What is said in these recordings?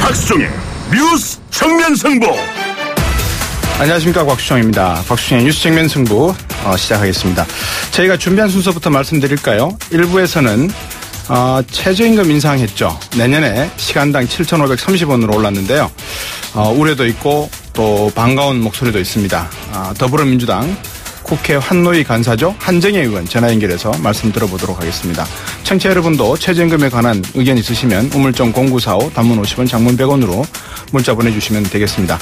박수종의 뉴스 정면 승부. 안녕하십니까, 곽수정입니다. 곽수정의 뉴스 정면 승부 시작하겠습니다. 저희가 준비한 순서부터 말씀드릴까요? 1부에서는 최저임금 인상했죠. 내년에 시간당 7,530원으로 올랐는데요. 우려도 있고 또 반가운 목소리도 있습니다. 더불어민주당 국회 환노위 간사죠. 한정혜 의원 전화 연결해서 말씀 들어보도록 하겠습니다. 청취자 여러분도 최저임금에 관한 의견 있으시면 우물정 0945 단문 50원 장문 100원으로 문자 보내주시면 되겠습니다.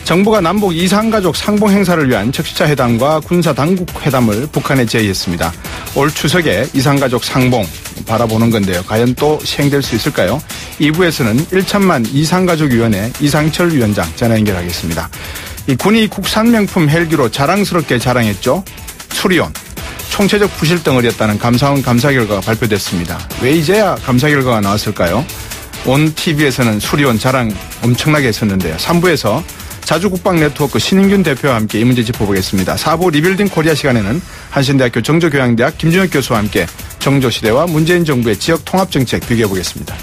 정부가 남북 이산가족 상봉 행사를 위한 적시자 회담과 군사 당국 회담을 북한에 제의했습니다. 올 추석에 이산가족 상봉 바라보는 건데요. 과연 또 시행될 수 있을까요? 2부에서는 1천만 이산가족위원회 이상철 위원장 전화 연결하겠습니다. 이 군이 국산 명품 헬기로 자랑스럽게 자랑했죠. 수리온. 총체적 부실 덩어리였다는 감사원 감사 결과가 발표됐습니다. 왜 이제야 감사 결과가 나왔을까요? 온 TV에서는 수리온 자랑 엄청나게 했었는데요. 3부에서 자주국방네트워크 신인균 대표와 함께 이 문제 짚어보겠습니다. 4부 리빌딩 코리아 시간에는 한신대학교 정조교양대학 김준혁 교수와 함께 정조시대와 문재인 정부의 지역 통합정책 비교해보겠습니다.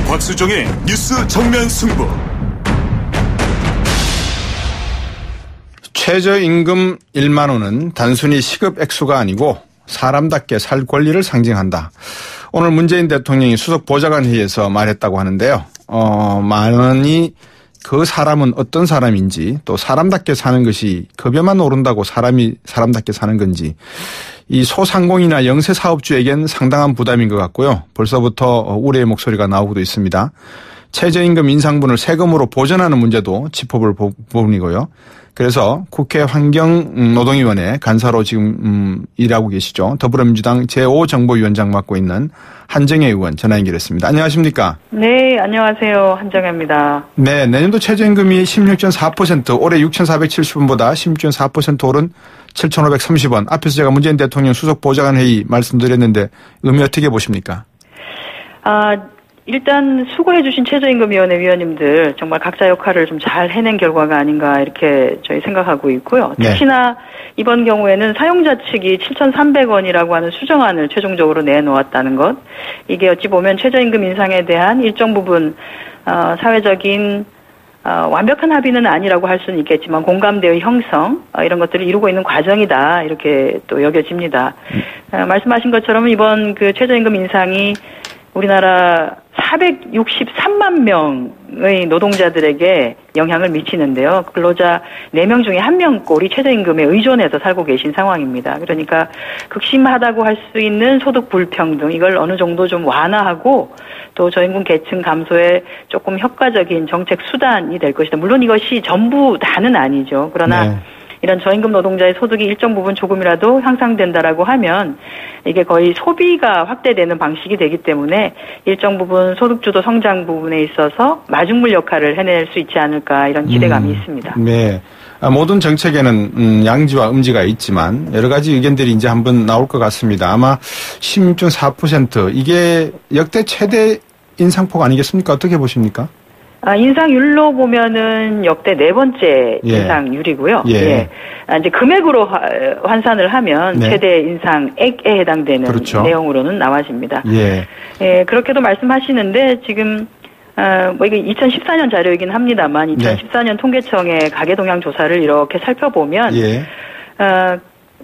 박수종의 뉴스 정면 승부. 최저임금 1만 원은 단순히 시급 액수가 아니고 사람답게 살 권리를 상징한다. 오늘 문재인 대통령이 수석 보좌관 회의에서 말했다고 하는데요. 많이 그 사람은 어떤 사람인지 또 사람답게 사는 것이 급여만 오른다고 사람이 사람답게 사는 건지 이 소상공인이나 영세 사업주에겐 상당한 부담인 것 같고요. 벌써부터 우려의 목소리가 나오고도 있습니다. 최저임금 인상분을 세금으로 보전하는 문제도 짚어볼 부분이고요. 그래서 국회 환경노동위원회 간사로 지금 일하고 계시죠. 더불어민주당 제5정보위원장 맡고 있는 한정혜 의원 전화 연결했습니다. 안녕하십니까? 네, 안녕하세요. 한정혜입니다. 네, 내년도 최저임금이 16.4%, 올해 6,470원보다 16.4% 오른 7,530원. 앞에서 제가 문재인 대통령 수석 보좌관 회의 말씀드렸는데 의미 어떻게 보십니까? 일단 수고해주신 최저임금위원회 위원님들 정말 각자 역할을 좀 잘 해낸 결과가 아닌가 이렇게 저희 생각하고 있고요. 네. 특히나 이번 경우에는 사용자 측이 7,300원이라고 하는 수정안을 최종적으로 내놓았다는 것. 이게 어찌 보면 최저임금 인상에 대한 일정 부분 사회적인 완벽한 합의는 아니라고 할 수는 있겠지만 공감대의 형성 이런 것들을 이루고 있는 과정이다 이렇게 또 여겨집니다. 말씀하신 것처럼 이번 그 최저임금 인상이 우리나라 463만 명의 노동자들에게 영향을 미치는데요. 근로자 4명 중에 1명꼴이 최저임금에 의존해서 살고 계신 상황입니다. 그러니까 극심하다고 할 수 있는 소득 불평등 이걸 어느 정도 좀 완화하고 또 저임금 계층 감소에 조금 효과적인 정책 수단이 될 것이다. 물론 이것이 전부 다는 아니죠. 그러나 네. 이런 저임금 노동자의 소득이 일정 부분 조금이라도 향상된다라고 하면 이게 거의 소비가 확대되는 방식이 되기 때문에 일정 부분 소득주도 성장 부분에 있어서 마중물 역할을 해낼 수 있지 않을까 이런 기대감이 있습니다. 네. 모든 정책에는 양지와 음지가 있지만 여러 가지 의견들이 이제 한번 나올 것 같습니다. 아마 16.4% 이게 역대 최대 인상폭 아니겠습니까? 어떻게 보십니까? 인상률로 보면은 역대 4번째 인상률이고요. 예. 예. 이제 금액으로 환산을 하면 네. 최대 인상액에 해당되는 그렇죠. 내용으로는 나와집니다. 예. 예, 그렇게도 말씀하시는데 지금 이게 2014년 자료이긴 합니다만 2014년 통계청의 가계동향 조사를 이렇게 살펴보면 예.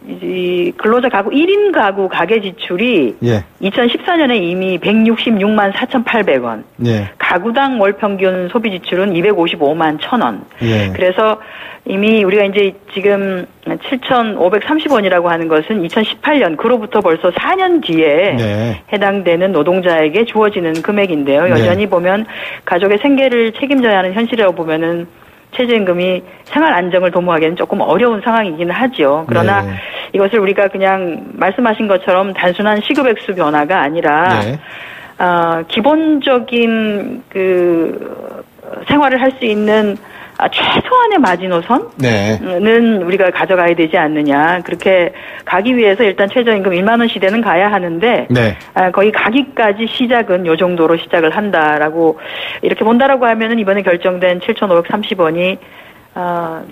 이 근로자 가구 1인 가구 가계 지출이 예. 2014년에 이미 166만 4,800원. 예. 가구당 월 평균 소비 지출은 255만 1,000원. 예. 그래서 이미 우리가 이제 지금 7,530원이라고 하는 것은 2018년 그로부터 벌써 4년 뒤에 네. 해당되는 노동자에게 주어지는 금액인데요. 여전히 네. 보면 가족의 생계를 책임져야 하는 현실이라고 보면은 최저임금이 생활 안정을 도모하기에는 조금 어려운 상황이긴 하죠. 그러나 네. 이것을 우리가 그냥 말씀하신 것처럼 단순한 시급액수 변화가 아니라 네. 기본적인 그 생활을 할 수 있는 최소한의 마지노선은 네. 우리가 가져가야 되지 않느냐. 그렇게 가기 위해서 일단 최저임금 1만 원 시대는 가야 하는데 네. 거의 가기까지 시작은 요 정도로 시작을 한다라고 이렇게 본다라고 하면은 이번에 결정된 7,530원이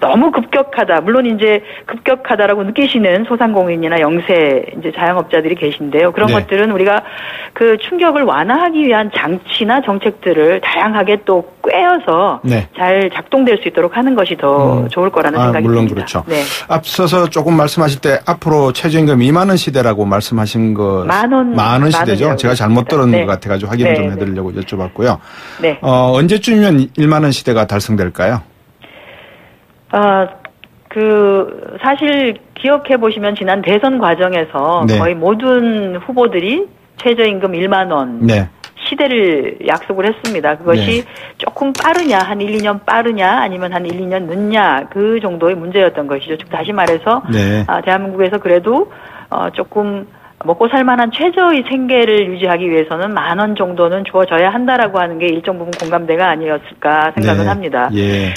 너무 급격하다. 물론 이제 급격하다라고 느끼시는 소상공인이나 영세 이제 자영업자들이 계신데요. 그런 네. 것들은 우리가 그 충격을 완화하기 위한 장치나 정책들을 다양하게 또 꿰어서 네. 잘 작동될 수 있도록 하는 것이 더 좋을 거라는 생각이 물론 듭니다. 그렇죠. 네. 앞서서 조금 말씀하실 때 앞으로 최저임금 2만 원 시대라고 말씀하신 거 만 원 시대죠. 제가 잘못 들은 네. 것 같아가지고 확인을 네, 좀 네. 해드리려고 여쭤봤고요. 네. 언제쯤이면 1만 원 시대가 달성될까요? 사실 기억해 보시면 지난 대선 과정에서 네. 거의 모든 후보들이 최저임금 1만 원 네. 시대를 약속을 했습니다. 그것이 네. 조금 빠르냐, 한 1, 2년 빠르냐, 아니면 한 1, 2년 늦냐, 그 정도의 문제였던 것이죠. 즉, 다시 말해서, 네. 대한민국에서 그래도, 조금 먹고 살만한 최저의 생계를 유지하기 위해서는 10,000 원 정도는 주어져야 한다라고 하는 게 일정 부분 공감대가 아니었을까 생각은 네. 합니다. 예.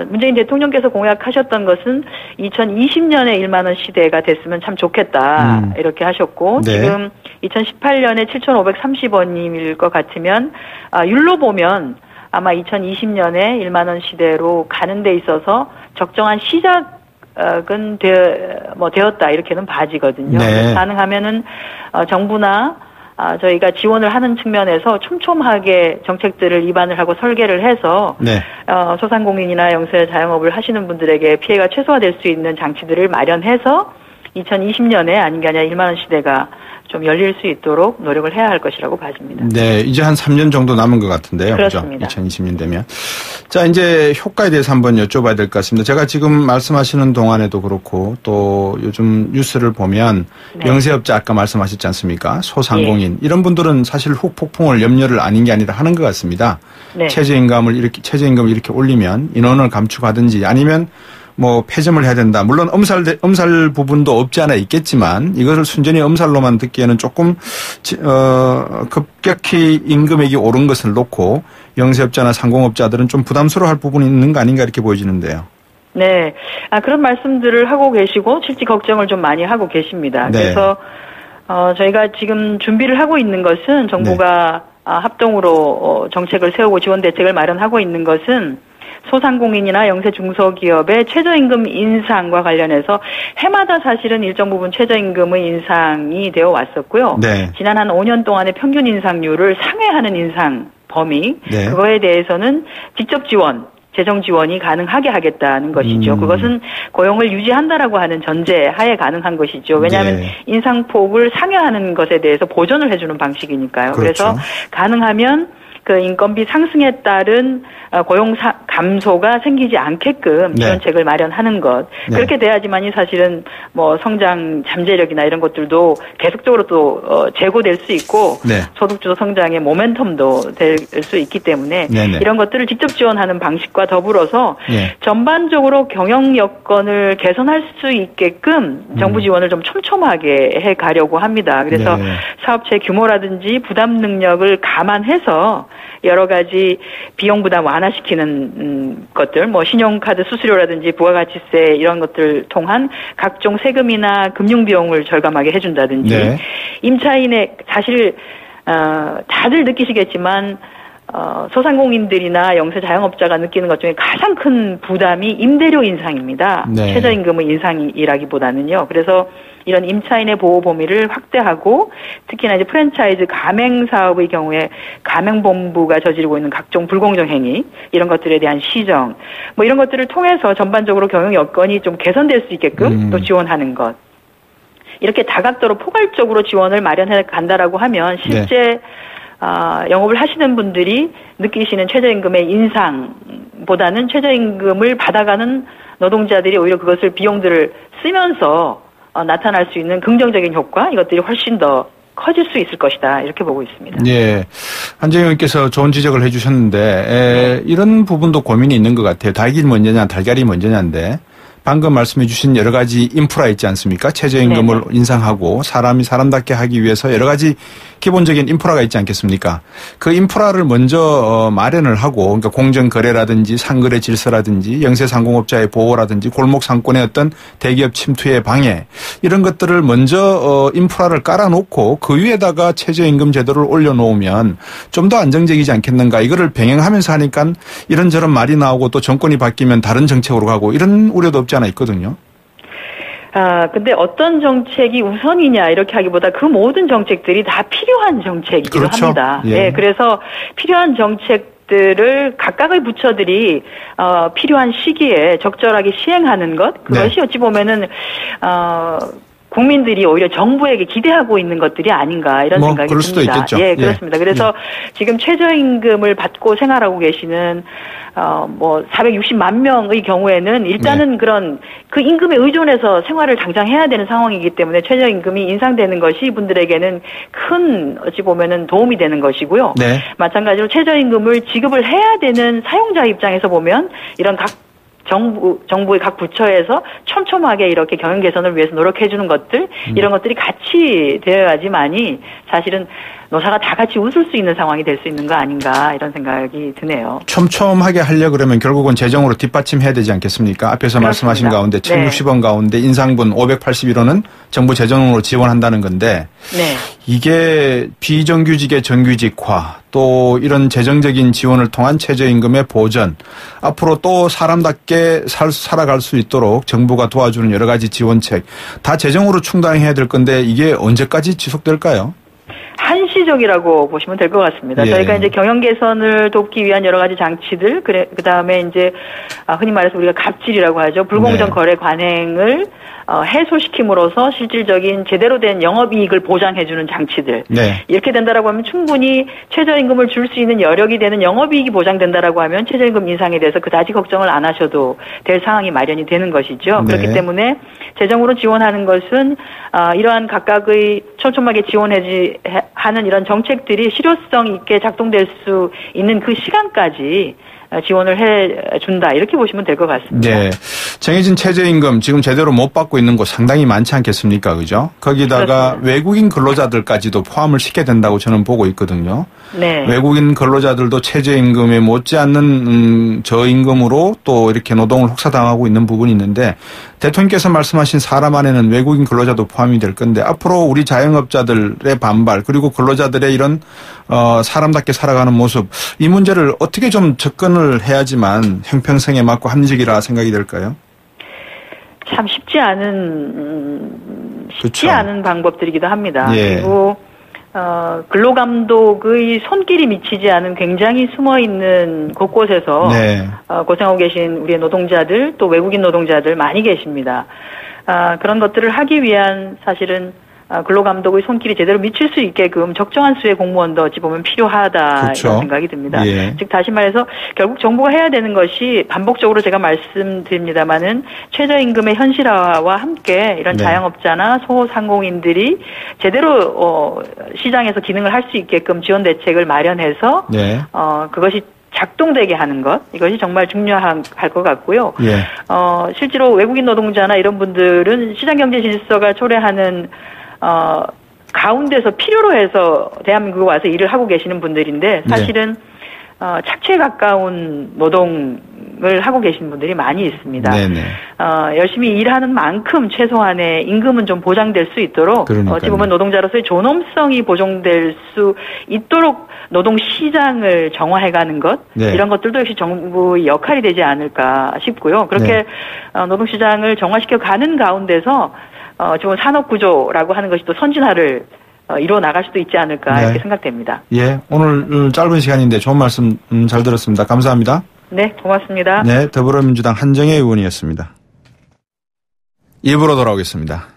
문재인 대통령께서 공약하셨던 것은 2020년에 1만 원 시대가 됐으면 참 좋겠다. 이렇게 하셨고, 네. 지금 2018년에 7,530원일 것 같으면, 율로 보면 아마 2020년에 1만 원 시대로 가는 데 있어서 적정한 시작은 되었다. 이렇게는 봐지거든요. 네. 가능하면은, 정부나 저희가 지원을 하는 측면에서 촘촘하게 정책들을 입안을 하고 설계를 해서 네. 소상공인이나 영세 자영업을 하시는 분들에게 피해가 최소화될 수 있는 장치들을 마련해서 2020년에 아닌 게 아니라 1만 원 시대가 좀 열릴 수 있도록 노력을 해야 할 것이라고 봐집니다. 네, 이제 한 3년 정도 남은 것 같은데요. 그렇습니다. 그죠? 2020년 되면. 자, 이제 효과에 대해서 한번 여쭤봐야 될 것 같습니다. 제가 지금 말씀하시는 동안에도 그렇고 또 요즘 뉴스를 보면 네. 영세업자 아까 말씀하셨지 않습니까? 소상공인 이런 분들은 사실 후폭풍을 염려를 아닌 게 아니라 하는 것 같습니다. 네. 최저임금을 이렇게 올리면 인원을 감축하든지 아니면 뭐 폐점을 해야 된다. 물론 엄살 부분도 없지 않아 있겠지만 이것을 순전히 엄살로만 듣기에는 조금 급격히 임금액이 오른 것을 놓고 영세업자나 상공업자들은 좀 부담스러워할 부분이 있는 거 아닌가 이렇게 보여지는데요. 네. 그런 말씀들을 하고 계시고 실제 걱정을 좀 많이 하고 계십니다. 네. 그래서 저희가 지금 준비를 하고 있는 것은 정부가 합동으로 정책을 세우고 지원 대책을 마련하고 있는 것은 소상공인이나 영세 중소기업의 최저임금 인상과 관련해서 해마다 사실은 일정 부분 최저임금의 인상이 되어 왔었고요. 네. 지난 한 5년 동안의 평균 인상률을 상회하는 인상 범위, 네. 그거에 대해서는 직접 지원, 재정 지원이 가능하게 하겠다는 것이죠. 그것은 고용을 유지한다라고 하는 전제 하에 가능한 것이죠. 왜냐하면 네. 인상폭을 상회하는 것에 대해서 보전을 해주는 방식이니까요. 그렇죠. 그래서 가능하면 그 인건비 상승에 따른 고용 감소가 생기지 않게끔 네. 지원책을 마련하는 것. 네. 그렇게 돼야지만이 사실은 뭐 성장 잠재력이나 이런 것들도 계속적으로 또 제고될 수 있고 네. 소득주도 성장의 모멘텀도 될 수 있기 때문에 네네. 이런 것들을 직접 지원하는 방식과 더불어서 네. 전반적으로 경영 여건을 개선할 수 있게끔 정부 지원을 좀 촘촘하게 해 가려고 합니다. 그래서 네. 사업체 규모라든지 부담 능력을 감안해서 여러 가지 비용 부담 완화시키는 것들, 뭐 신용카드 수수료라든지 부가가치세 이런 것들을 통한 각종 세금이나 금융 비용을 절감하게 해준다든지 네. 임차인의 사실 다들 느끼시겠지만 소상공인들이나 영세 자영업자가 느끼는 것 중에 가장 큰 부담이 임대료 인상입니다. 네. 최저임금의 인상이라기보다는요. 그래서 이런 임차인의 보호 범위를 확대하고 특히나 이제 프랜차이즈 가맹 사업의 경우에 가맹본부가 저지르고 있는 각종 불공정 행위 이런 것들에 대한 시정 뭐 이런 것들을 통해서 전반적으로 경영 여건이 좀 개선될 수 있게끔 또 지원하는 것. 이렇게 다각도로 포괄적으로 지원을 마련해 간다라고 하면 실제 영업을 하시는 분들이 느끼시는 최저임금의 인상보다는 최저임금을 받아가는 노동자들이 오히려 그것을 비용들을 쓰면서 나타날 수 있는 긍정적인 효과 이것들이 훨씬 더 커질 수 있을 것이다 이렇게 보고 있습니다. 예, 한재영 의원께서 좋은 지적을 해주셨는데 이런 부분도 고민이 있는 것 같아요. 닭이 먼저냐 달걀이 먼저냐인데 방금 말씀해 주신 여러 가지 인프라 있지 않습니까? 최저임금을 네네. 인상하고 사람이 사람답게 하기 위해서 여러 가지 기본적인 인프라가 있지 않겠습니까? 그 인프라를 먼저 마련을 하고 그러니까 공정거래라든지 상거래 질서라든지 영세상공업자의 보호라든지 골목 상권의 어떤 대기업 침투의 방해 이런 것들을 먼저 인프라를 깔아놓고 그 위에다가 최저임금 제도를 올려놓으면 좀 더 안정적이지 않겠는가. 이거를 병행하면서 하니까 이런저런 말이 나오고 또 정권이 바뀌면 다른 정책으로 가고 이런 우려도 없지 않아 있거든요. 근데 어떤 정책이 우선이냐 이렇게 하기보다 그 모든 정책들이 다 필요한 정책이기도 그렇죠. 합니다. 예. 네, 그래서 필요한 정책들을 각각의 부처들이 필요한 시기에 적절하게 시행하는 것 그것이 네. 어찌 보면은 국민들이 오히려 정부에게 기대하고 있는 것들이 아닌가 이런 생각이 그럴 수도 듭니다. 있겠죠. 예, 그렇습니다. 그래서 지금 최저임금을 받고 생활하고 계시는 460만 명의 경우에는 일단은 그런 그 임금에 의존해서 생활을 당장 해야 되는 상황이기 때문에 최저임금이 인상되는 것이 이분들에게는 큰 어찌 보면은 도움이 되는 것이고요. 네. 마찬가지로 최저임금을 지급을 해야 되는 사용자 입장에서 보면 이런 정부의 각 부처에서 촘촘하게 이렇게 경영 개선을 위해서 노력해 주는 것들 이런 것들이 같이 되어야지만이 사실은 노사가 다 같이 웃을 수 있는 상황이 될 수 있는 거 아닌가 이런 생각이 드네요. 촘촘하게 하려 그러면 결국은 재정으로 뒷받침해야 되지 않겠습니까? 앞에서 그렇습니다. 말씀하신 가운데 네. 1060원 가운데 인상분 581원은 정부 재정으로 지원한다는 건데 네. 이게 비정규직의 정규직화 또 이런 재정적인 지원을 통한 최저임금의 보전 앞으로 또 사람답게 살아갈 수 있도록 정부가 도와주는 여러 가지 지원책 다 재정으로 충당해야 될 건데 이게 언제까지 지속될까요? 한시적이라고 보시면 될 것 같습니다. 예. 저희가 이제 경영 개선을 돕기 위한 여러 가지 장치들, 그다음에 이제 흔히 말해서 우리가 갑질이라고 하죠. 불공정 네. 거래 관행을 해소시킴으로써 실질적인 제대로 된 영업이익을 보장해주는 장치들. 네. 이렇게 된다라고 하면 충분히 최저임금을 줄 수 있는 여력이 되는 영업이익이 보장된다라고 하면 최저임금 인상에 대해서 그다지 걱정을 안 하셔도 될 상황이 마련이 되는 것이죠. 네. 그렇기 때문에 재정으로 지원하는 것은 이러한 각각의 촘촘하게 하는 이런 정책들이 실효성 있게 작동될 수 있는 그 시간까지 지원을 해준다 이렇게 보시면 될 것 같습니다. 네, 정해진 최저임금 지금 제대로 못 받고 있는 곳 상당히 많지 않겠습니까? 그죠? 거기다가 그렇습니다. 외국인 근로자들까지도 포함을 시켜야 된다고 저는 보고 있거든요. 네. 외국인 근로자들도 최저임금에 못지않는 저임금으로 또 이렇게 노동을 혹사당하고 있는 부분이 있는데 대통령께서 말씀하신 사람 안에는 외국인 근로자도 포함이 될 건데 앞으로 우리 자영업자들의 반발 그리고 근로자들의 이런 사람답게 살아가는 모습 이 문제를 어떻게 좀 접근을 해야지만 형평성에 맞고 합리적이라 생각이 될까요? 참 쉽지 않은 그렇죠. 방법들이기도 합니다. 예. 그리고 근로감독의 손길이 미치지 않은 굉장히 숨어있는 곳곳에서 네. 고생하고 계신 우리의 노동자들 또 외국인 노동자들 많이 계십니다. 그런 것들을 하기 위한 사실은 근로감독의 손길이 제대로 미칠 수 있게끔 적정한 수의 공무원도 어찌 보면 필요하다 그렇죠. 이런 생각이 듭니다. 예. 즉 다시 말해서 결국 정부가 해야 되는 것이 반복적으로 제가 말씀드립니다마는 최저임금의 현실화와 함께 이런 네. 자영업자나 소상공인들이 제대로 시장에서 기능을 할 수 있게끔 지원 대책을 마련해서 네. 그것이 작동되게 하는 것 이것이 정말 중요할 것 같고요. 예. 실제로 외국인 노동자나 이런 분들은 시장 경제 질서가 초래하는 가운데서 필요로 해서 대한민국에 와서 일을 하고 계시는 분들인데 사실은 착취에 가까운 노동을 하고 계신 분들이 많이 있습니다. 네네. 열심히 일하는 만큼 최소한의 임금은 좀 보장될 수 있도록 그러니까요. 어찌 보면 노동자로서의 존엄성이 보존될 수 있도록 노동 시장을 정화해가는 것 네. 이런 것들도 역시 정부의 역할이 되지 않을까 싶고요. 그렇게 노동 시장을 정화시켜 가는 가운데서 지금 산업 구조라고 하는 것이 또 선진화를 이루어 나갈 수도 있지 않을까 이렇게 생각됩니다. 예, 오늘 짧은 시간인데 좋은 말씀 잘 들었습니다. 감사합니다. 네, 고맙습니다. 네, 더불어민주당 한정혜 의원이었습니다. 2부로 돌아오겠습니다.